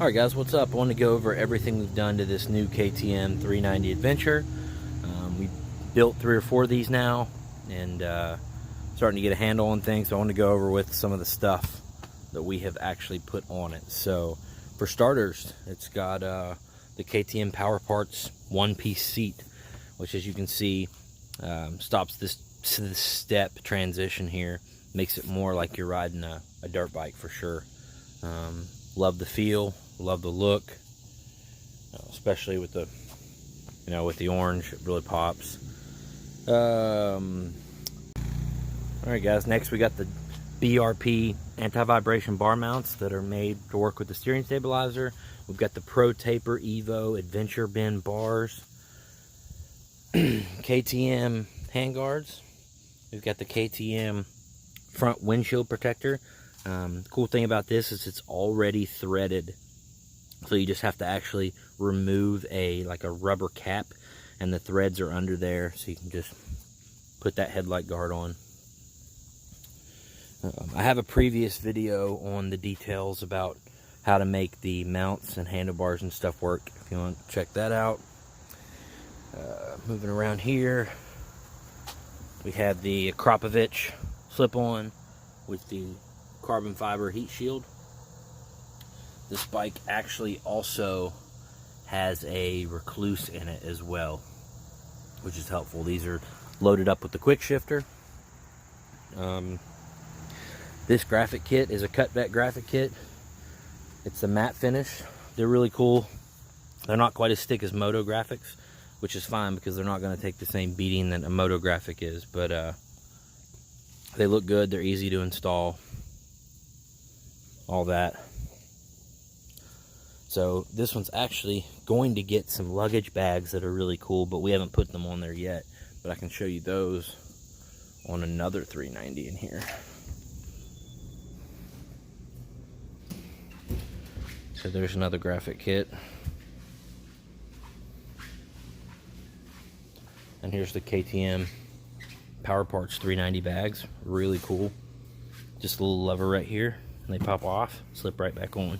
Alright guys, what's up? I want to go over everything we've done to this new KTM 390 Adventure. We built 3 or 4 of these now, and starting to get a handle on things, so I want to go over with some of the stuff that we have actually put on it. So, for starters, it's got the KTM Power Parts one-piece seat, which as you can see, stops this step transition here, makes it more like you're riding a dirt bike for sure. Love the feel, love the look, especially with the, with the orange. It really pops. All right, guys. Next, we got the BRP anti-vibration bar mounts that are made to work with the steering stabilizer. We've got the Pro Taper Evo Adventure Bend bars, KTM handguards. We've got the KTM front windshield protector. The cool thing about this is it's already threaded, so you just have to actually remove like a rubber cap, and the threads are under there, so you can just put that headlight guard on. I have a previous video on the details about how to make the mounts and handlebars and stuff work, if you want to check that out. Moving around here, we have the Kropovich slip-on with the carbon fiber heat shield. This bike actually also has a recluse in it as well, which is helpful. These are loaded up with the quick shifter. This graphic kit is a cutback graphic kit. It's a matte finish. They're really cool. They're not quite as thick as Moto Graphics, which is fine because they're not going to take the same beating that a Moto Graphic is, but they look good. They're easy to install, all that. So this one's actually going to get some luggage bags that are really cool, but we haven't put them on there yet. But I can show you those on another 390 in here. So there's another graphic kit. And here's the KTM Power Parts 390 bags. Really cool. Just a little lever right here, and they pop off, slip right back on.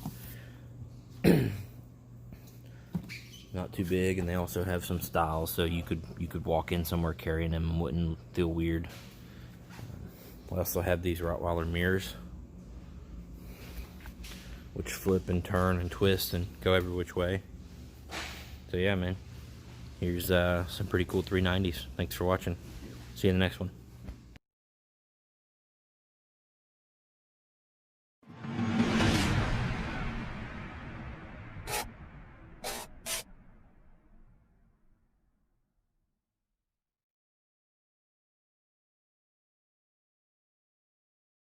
Not too big, and they also have some style, so you could walk in somewhere carrying them and wouldn't feel weird. We also have these Rottweiler mirrors, which flip and turn and twist and go every which way. So yeah, man, here's some pretty cool 390s. Thanks for watching. See you in the next one.